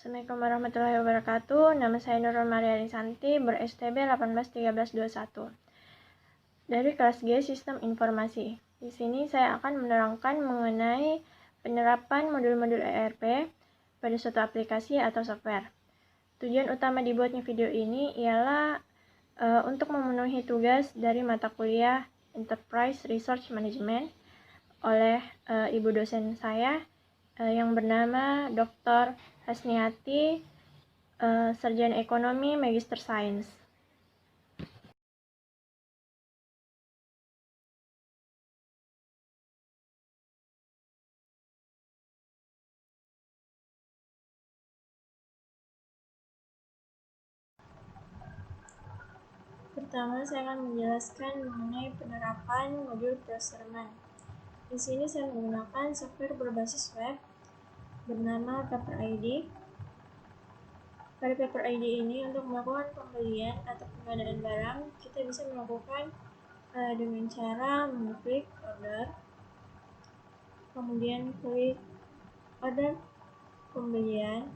Assalamualaikum warahmatullahi wabarakatuh. Nama saya Nurul Mariani Santi, ber-STB 181321. Dari kelas G Sistem Informasi. Di sini saya akan menerangkan mengenai penerapan modul-modul ERP pada suatu aplikasi atau software. Tujuan utama dibuatnya video ini ialah untuk memenuhi tugas dari mata kuliah Enterprise Resource Management oleh ibu dosen saya yang bernama Dr. Hasniati, Sarjana Ekonomi, Magister Sains. Pertama, saya akan menjelaskan mengenai penerapan modul procurement. Di sini saya menggunakan software berbasis web bernama Paper ID. Pada Paper ID ini, untuk melakukan pembelian atau pengadaan barang, kita bisa melakukan dengan cara mengklik order, kemudian klik order pembelian,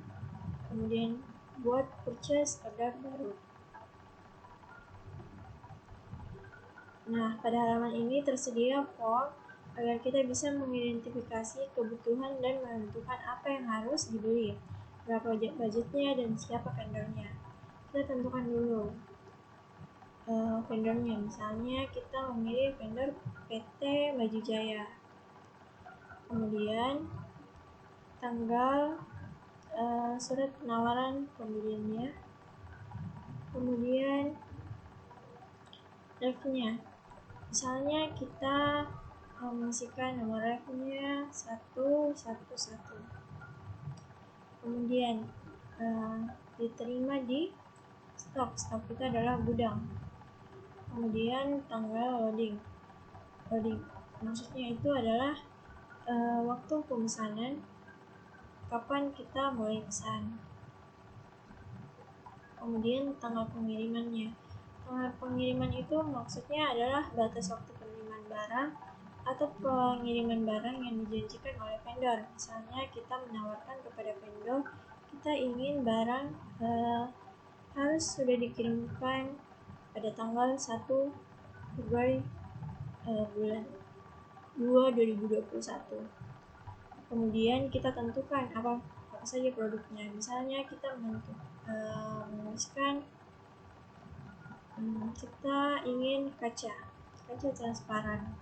kemudian buat purchase order baru. Nah, pada halaman ini tersedia form agar kita bisa mengidentifikasi kebutuhan dan menentukan apa yang harus dibeli, berapa budgetnya, dan siapa vendornya. Kita tentukan dulu vendornya, misalnya kita memilih vendor PT Baju Jaya. Kemudian tanggal surat penawaran pembeliannya, kemudian revnya. Misalnya kita mengisikan nomor revnya 111. Kemudian diterima di stok kita adalah gudang. Kemudian tanggal loading maksudnya itu adalah waktu pemesanan, kapan kita mulai pesan. Kemudian tanggal pengirimannya. Tanggal pengiriman itu maksudnya adalah batas waktu pengiriman barang atau pengiriman barang yang dijanjikan oleh vendor. Misalnya kita menawarkan kepada vendor, kita ingin barang harus sudah dikirimkan pada tanggal 1 Februari bulan 2 2021. Kemudian kita tentukan apa saja produknya. Misalnya kita menuliskan kita ingin kaca transparan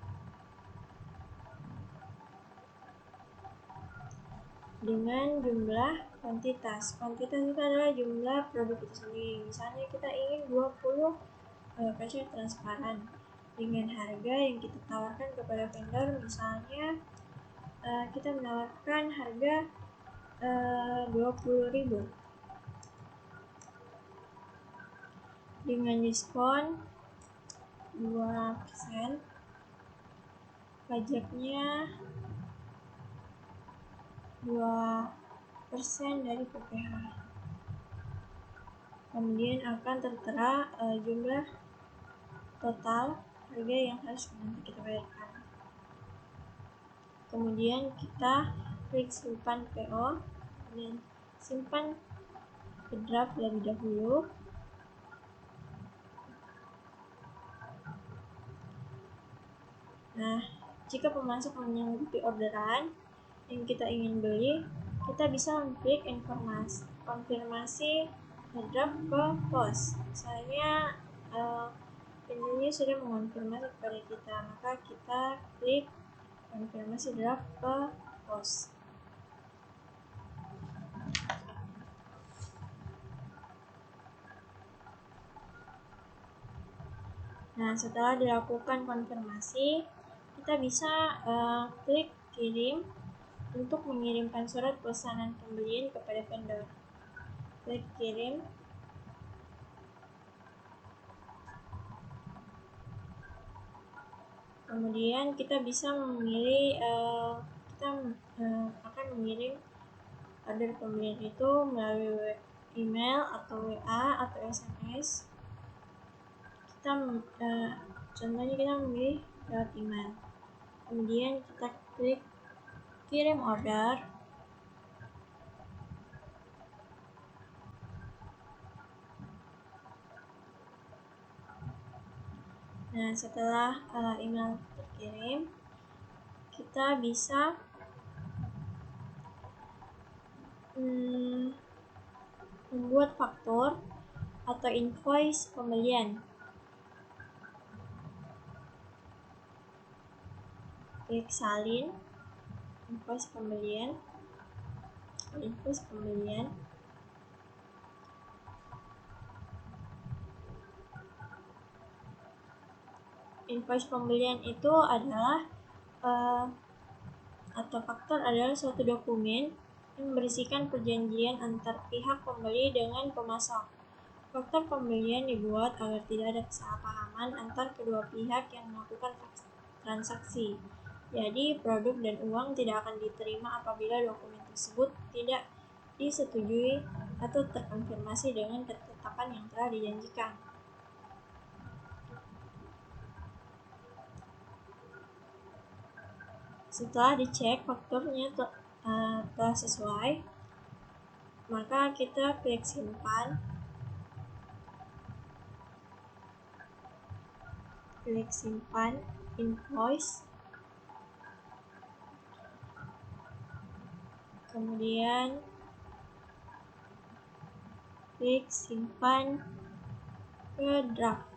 dengan jumlah kuantitas itu adalah jumlah produk itu sendiri. Misalnya kita ingin 20 kaca transparan dengan harga yang kita tawarkan kepada vendor. Misalnya kita menawarkan harga 20.000 dengan diskon 2%, pajaknya 2% dari PPh. Kemudian akan tertera jumlah total harga yang harus nanti kita bayarkan. Kemudian kita klik simpan PO dan simpan ke draft terlebih dahulu. Nah, jika pemasok menyanggupi orderan yang kita ingin beli, kita bisa mengklik konfirmasi draft ke pos. Misalnya vendornya sudah mengonfirmasi kepada kita, maka kita klik konfirmasi draft ke pos. Nah, setelah dilakukan konfirmasi, kita bisa klik kirim untuk mengirimkan surat pesanan pembelian kepada vendor. Klik kirim. Kemudian kita bisa memilih kita akan mengirim order pembelian itu melalui email atau WA atau SMS. Contohnya kita memilih lewat email. Kemudian kita klik kirim order. Nah, setelah email terkirim, kita bisa membuat faktur atau invoice pembelian. Klik salin, invoice pembelian. Invoice pembelian itu adalah atau faktur adalah suatu dokumen yang berisikan perjanjian antar pihak pembeli dengan pemasok. Faktur pembelian dibuat agar tidak ada kesalahpahaman antar kedua pihak yang melakukan transaksi. Jadi, produk dan uang tidak akan diterima apabila dokumen tersebut tidak disetujui atau terkonfirmasi dengan ketetapan yang telah dijanjikan. Setelah dicek fakturnya telah sesuai, maka kita klik simpan. Klik simpan invoice. Kemudian klik simpan ke draft.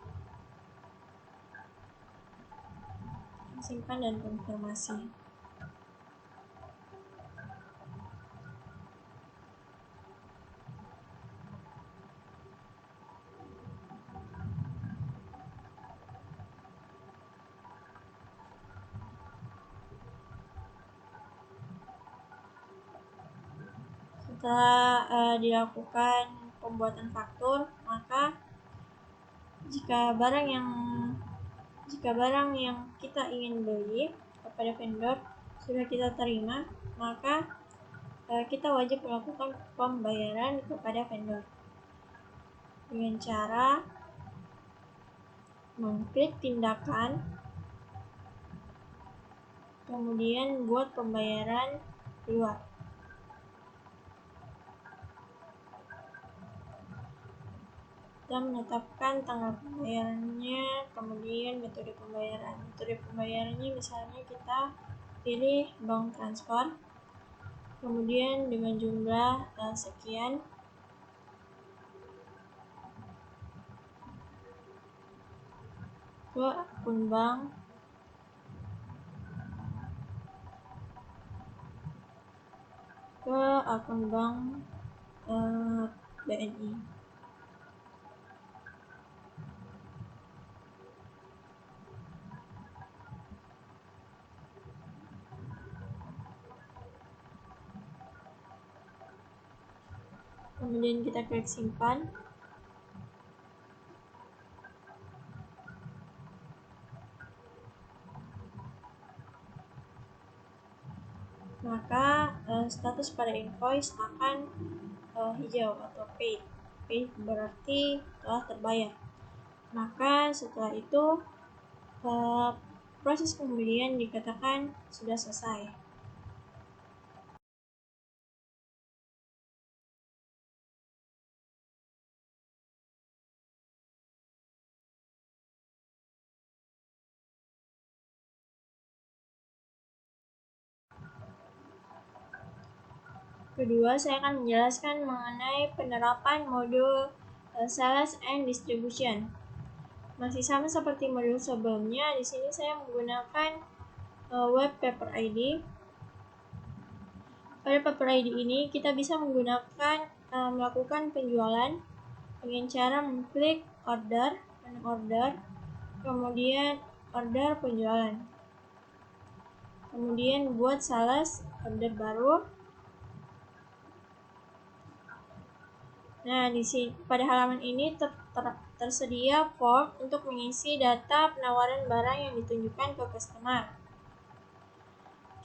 Simpan dan konfirmasi. Setelah dilakukan pembuatan faktur, maka jika barang yang kita ingin beli kepada vendor sudah kita terima, maka kita wajib melakukan pembayaran kepada vendor dengan cara mengklik tindakan, kemudian buat pembayaran keluar. Kita menetapkan tanggal pembayarannya, kemudian metode pembayaran. Metode pembayarannya misalnya kita pilih bank transfer, kemudian dengan jumlah sekian, ke akun bank BNI. Kemudian kita klik simpan. Maka status pada invoice akan hijau atau paid. Paid berarti telah terbayar. Maka setelah itu proses pembelian dikatakan sudah selesai. Kedua, saya akan menjelaskan mengenai penerapan modul sales and distribution. Masih sama seperti modul sebelumnya, di sini saya menggunakan web paper ID. Pada paper ID ini kita bisa menggunakan melakukan penjualan dengan cara mengklik order, menu order, kemudian order penjualan. Kemudian buat sales order baru. Nah, pada halaman ini tersedia form untuk mengisi data penawaran barang yang ditunjukkan ke customer.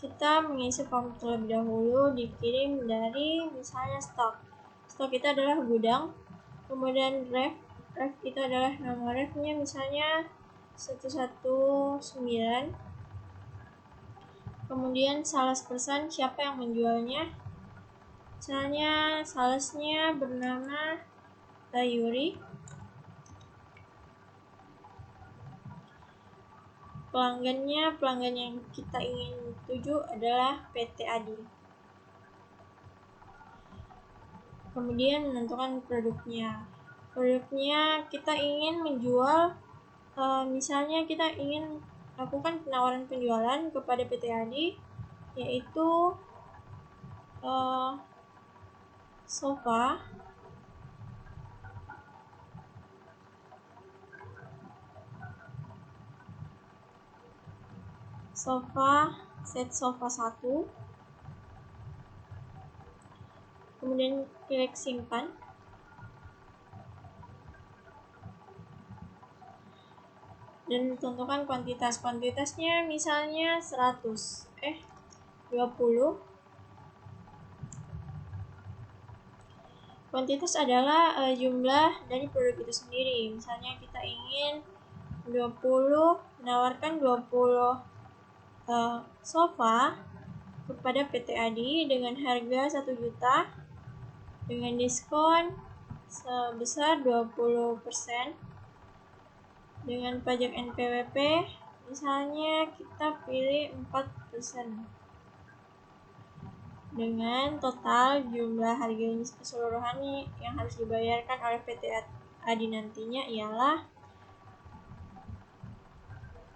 Kita mengisi form terlebih dahulu, dikirim dari misalnya stok. Stok itu adalah gudang, kemudian ref itu adalah nomor refnya misalnya 119. Kemudian sales person, siapa yang menjualnya. Misalnya salesnya bernama Yuri. pelanggan yang kita ingin tuju adalah PT Adi. Kemudian menentukan produknya. Produknya kita ingin menjual, misalnya kita ingin lakukan penawaran penjualan kepada PT Adi, yaitu sofa set sofa 1, kemudian klik simpan, dan tentukan kuantitasnya misalnya 20. Kuantitas adalah jumlah dari produk itu sendiri. Misalnya kita ingin menawarkan 20 sofa kepada PT Adi dengan harga 1 juta dengan diskon sebesar 20%, dengan pajak NPWP misalnya kita pilih 4%, dengan total jumlah harga keseluruhan yang harus dibayarkan oleh PT Adi nantinya ialah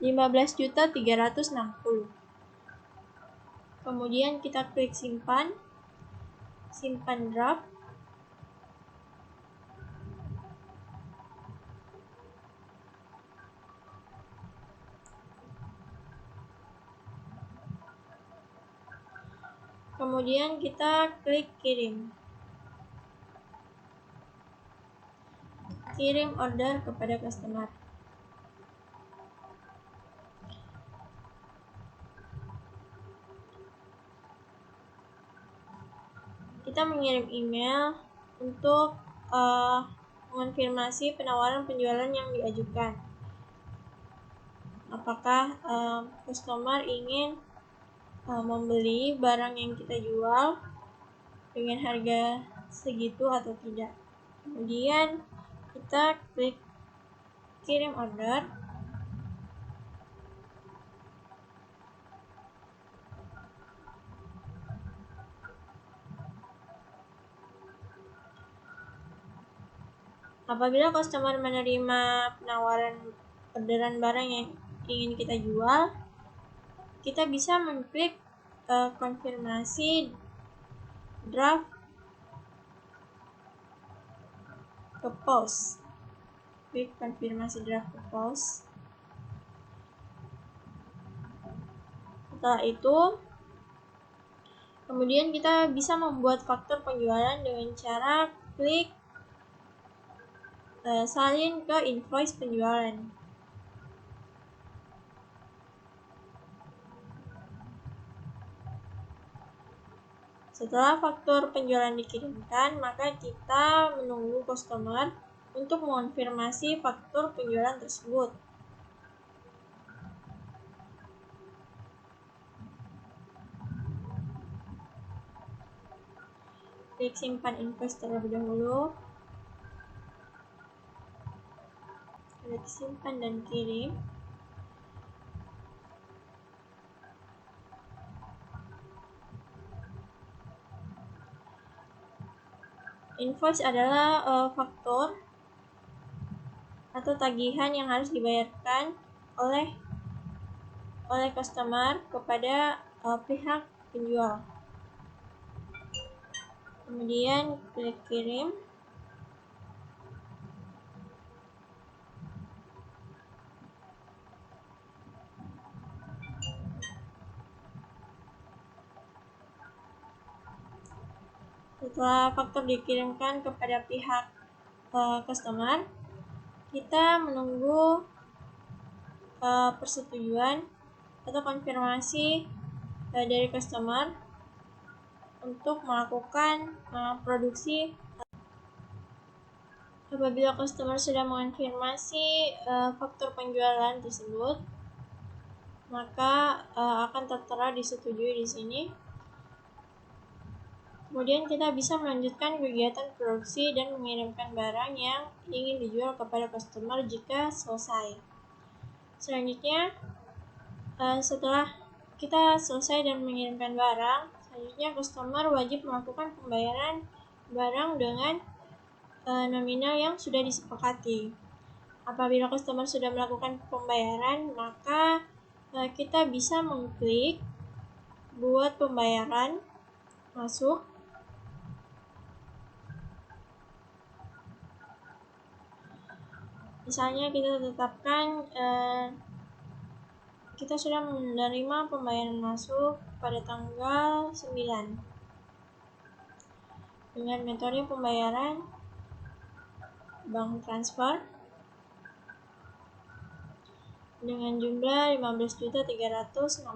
15.360. Kemudian kita klik simpan draft. Kemudian kita klik kirim order kepada customer. Kita mengirim email untuk mengonfirmasi penawaran penjualan yang diajukan. Apakah customer ingin membeli barang yang kita jual dengan harga segitu atau tidak. Kemudian kita klik kirim order. Apabila customer menerima penawaran orderan barang yang ingin kita jual, kita bisa mengklik konfirmasi draft ke pos. Klik konfirmasi draft ke pos. Setelah itu, kemudian kita bisa membuat faktur penjualan dengan cara klik salin ke invoice penjualan. Setelah faktur penjualan dikirimkan, maka kita menunggu customer untuk mengonfirmasi faktur penjualan tersebut. Klik simpan invoice terlebih dahulu. Klik simpan dan kirim. Invoice adalah faktur atau tagihan yang harus dibayarkan oleh customer kepada pihak penjual. Kemudian klik kirim. Setelah faktur dikirimkan kepada pihak customer, kita menunggu persetujuan atau konfirmasi dari customer untuk melakukan produksi. Apabila customer sudah mengonfirmasi faktur penjualan tersebut, maka akan tertera disetujui di sini. Kemudian kita bisa melanjutkan kegiatan produksi dan mengirimkan barang yang ingin dijual kepada customer jika selesai. Selanjutnya, Setelah kita selesai dan mengirimkan barang, selanjutnya customer wajib melakukan pembayaran barang dengan nominal yang sudah disepakati. Apabila customer sudah melakukan pembayaran, maka kita bisa mengklik buat pembayaran, masuk. Misalnya kita tetapkan kita sudah menerima pembayaran masuk pada tanggal 9 dengan metode pembayaran bank transfer dengan jumlah 15.360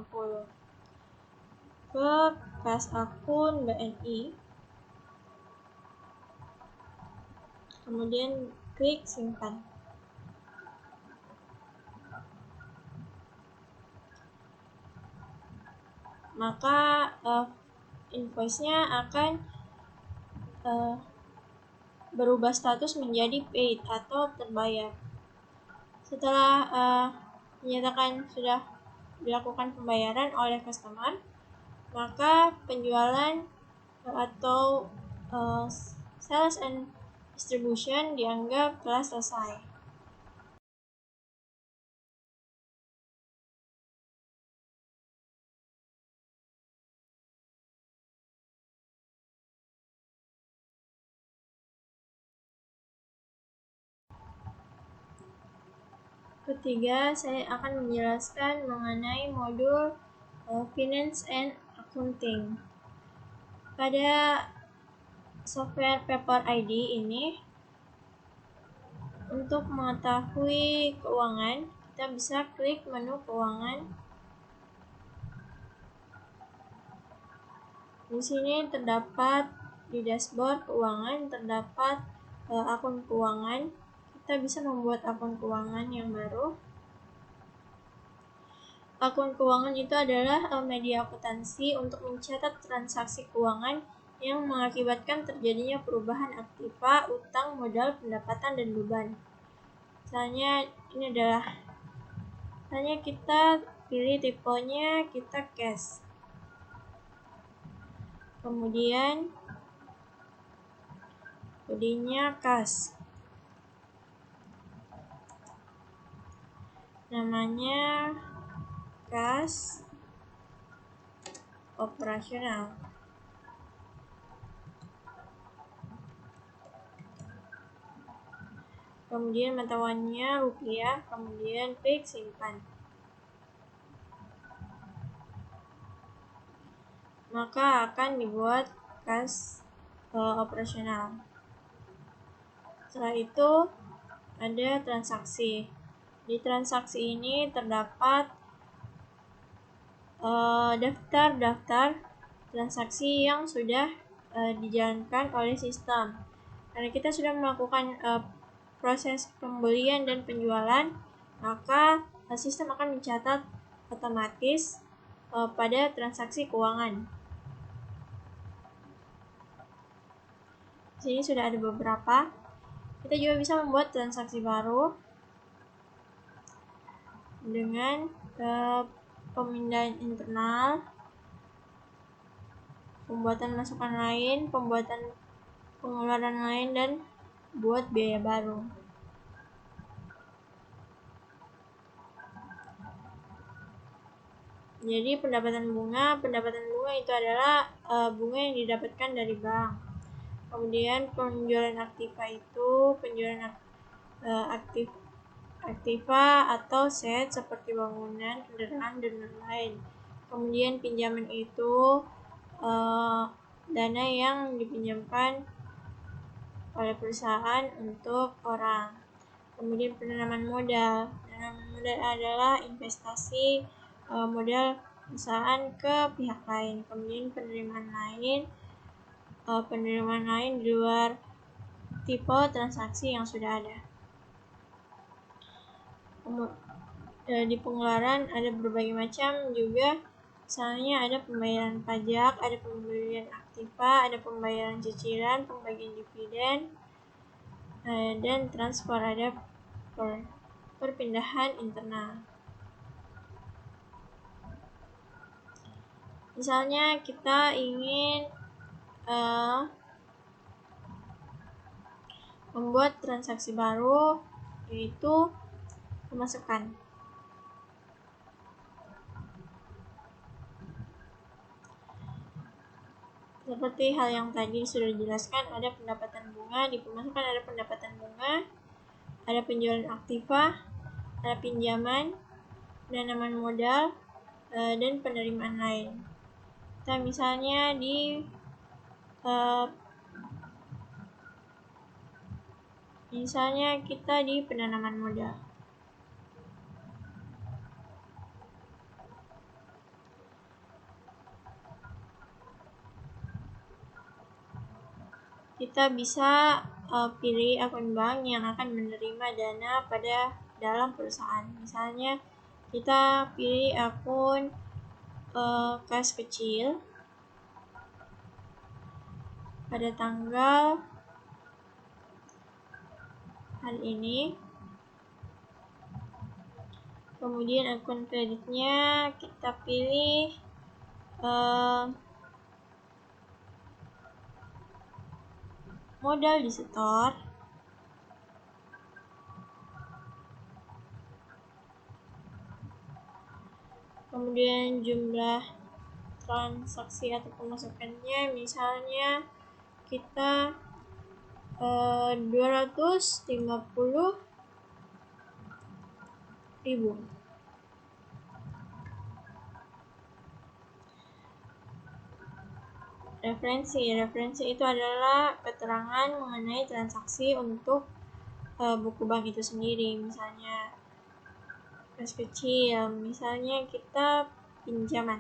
ke kas akun BNI, kemudian klik simpan. Maka invoice-nya akan berubah status menjadi paid atau terbayar. Setelah menyatakan sudah dilakukan pembayaran oleh customer, maka penjualan atau sales and distribution dianggap telah selesai. Ketiga, saya akan menjelaskan mengenai modul Finance and Accounting. Pada software Paper ID ini, untuk mengetahui keuangan, kita bisa klik menu keuangan. Di sini terdapat di dashboard keuangan, terdapat akun keuangan. Kita bisa membuat akun keuangan yang baru. Akun keuangan itu adalah media akuntansi untuk mencatat transaksi keuangan yang mengakibatkan terjadinya perubahan aktiva, utang, modal, pendapatan, dan beban. Misalnya kita pilih tipenya, kita cash. Kemudian kodenya kas. Namanya kas operasional. Kemudian mata uangnya rupiah, kemudian klik simpan. Maka akan dibuat kas operasional. Setelah itu ada transaksi. Di transaksi ini terdapat daftar-daftar transaksi yang sudah dijalankan oleh sistem. Karena kita sudah melakukan proses pembelian dan penjualan, maka sistem akan mencatat otomatis pada transaksi keuangan. Di sini sudah ada beberapa. Kita juga bisa membuat transaksi baru dengan pemindahan internal, pembuatan masukan lain, pembuatan pengeluaran lain, dan buat biaya baru. Jadi pendapatan bunga itu adalah bunga yang didapatkan dari bank. Kemudian penjualan aktiva itu penjualan aktiva atau aset seperti bangunan, kendaraan, dan lain-lain. Kemudian pinjaman itu dana yang dipinjamkan oleh perusahaan untuk orang. Kemudian penanaman modal. Penanaman modal adalah investasi modal perusahaan ke pihak lain. Kemudian penerimaan lain di luar tipe transaksi yang sudah ada. Di pengeluaran ada berbagai macam juga. Misalnya ada pembayaran pajak, ada pembelian aktiva, ada pembayaran cicilan, pembagian dividen, dan transfer, ada perpindahan internal. Misalnya kita ingin membuat transaksi baru, yaitu pemasukan. Seperti hal yang tadi sudah dijelaskan, ada pendapatan bunga, di pemasukan ada pendapatan bunga, ada penjualan aktiva, ada pinjaman, penanaman modal, dan penerimaan lain. Kita misalnya kita di penanaman modal. Kita bisa pilih akun bank yang akan menerima dana dalam perusahaan. Misalnya kita pilih akun kas kecil pada tanggal hari ini. Kemudian akun kreditnya kita pilih modal di setor. Kemudian jumlah transaksi atau pemasukannya, misalnya kita 250.000. Referensi itu adalah keterangan mengenai transaksi untuk buku bank itu sendiri. Misalnya kas kecil, misalnya kita pinjaman.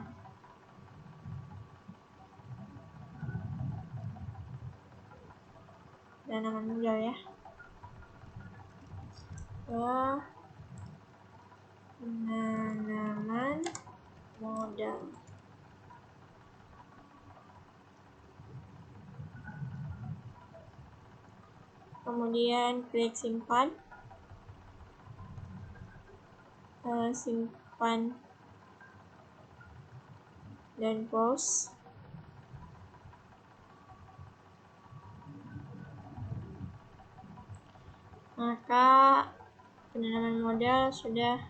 Penanaman modal ya. Penanaman modal. Kemudian klik simpan. Simpan dan close. Maka penanaman modal sudah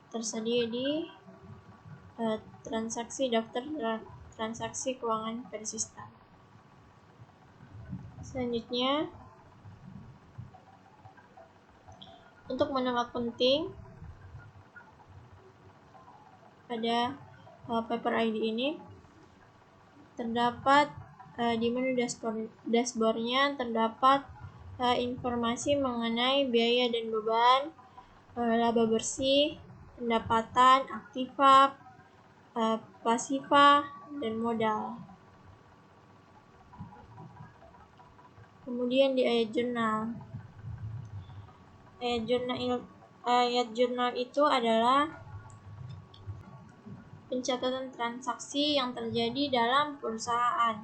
tersedia di daftar transaksi keuangan Persista. Selanjutnya, untuk menu akunting pada paper ID ini terdapat di menu dashboardnya terdapat informasi mengenai biaya dan beban, laba bersih, pendapatan, aktiva, pasiva, dan modal. Kemudian di ayat jurnal. Ayat jurnal itu adalah pencatatan transaksi yang terjadi dalam perusahaan.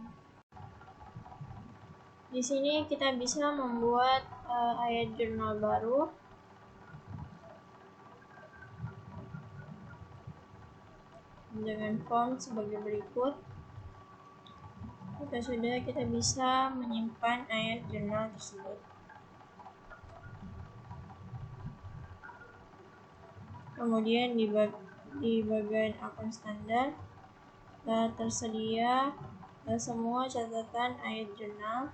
Di sini kita bisa membuat ayat jurnal baru. Dengan form sebagai berikut. Kita bisa menyimpan ayat jurnal tersebut. Kemudian di bagian akun standar tersedia semua catatan ayat jurnal.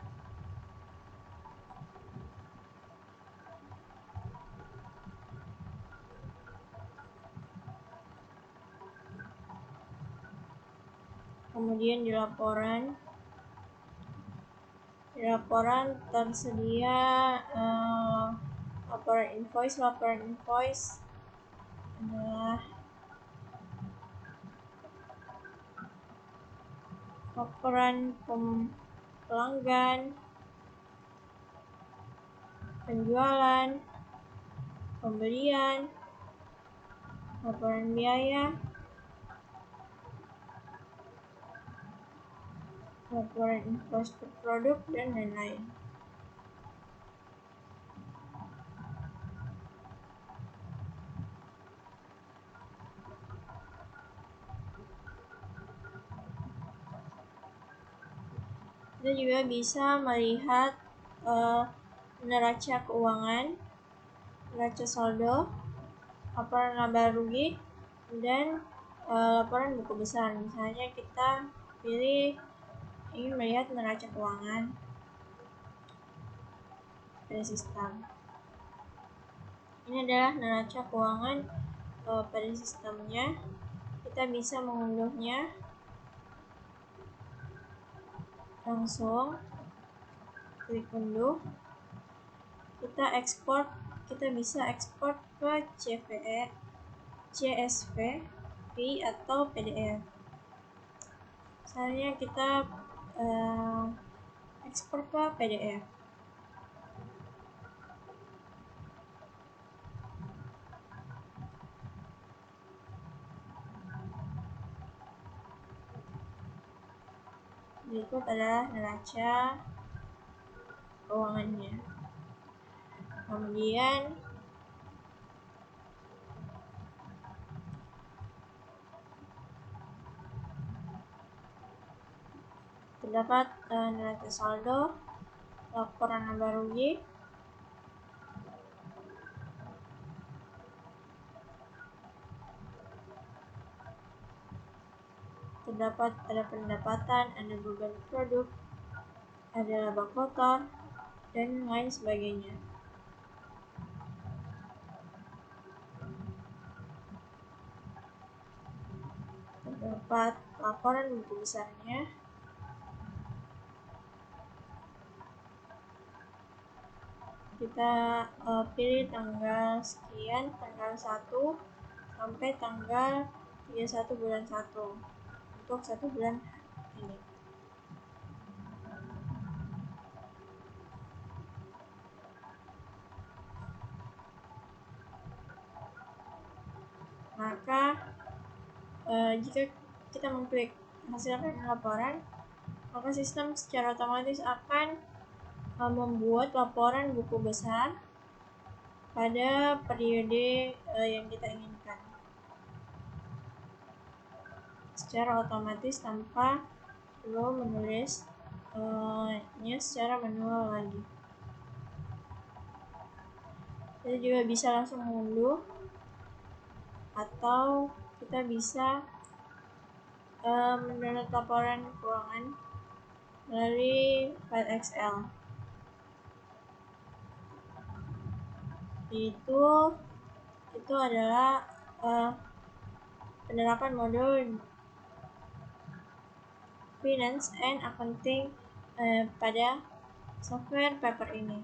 Kemudian di laporan tersedia laporan invoice adalah laporan pelanggan, penjualan, pembelian, laporan biaya, laporan invoice per produk, dan lain-lain. Kita juga bisa melihat neraca keuangan, neraca saldo, laporan laba rugi, dan laporan buku besar. Misalnya kita pilih ingin melihat neraca keuangan pada sistem. Ini adalah neraca keuangan pada sistemnya. Kita bisa mengunduhnya langsung, klik unduh. Kita bisa ekspor ke CSV, atau PDF. Misalnya kita ekspor ke PDF. Berikut adalah neraca keuangannya. Kemudian terdapat neraca saldo, laporan laba rugi, terdapat ada pendapatan, ada beban produk, ada laba kotor, dan lain sebagainya. Terdapat laporan buku besarnya. Kita pilih tanggal sekian, tanggal 1 sampai tanggal 31 bulan 1 untuk 1 bulan ini. Maka jika kita mengklik hasilkan laporan, maka sistem secara otomatis akan membuat laporan buku besar pada periode yang kita inginkan secara otomatis tanpa perlu menulisnya secara manual lagi. Kita juga bisa langsung mengunduh, atau kita bisa mendownload laporan keuangan melalui file Excel. Itu adalah penerapan modul Finance and Accounting pada software paper ini.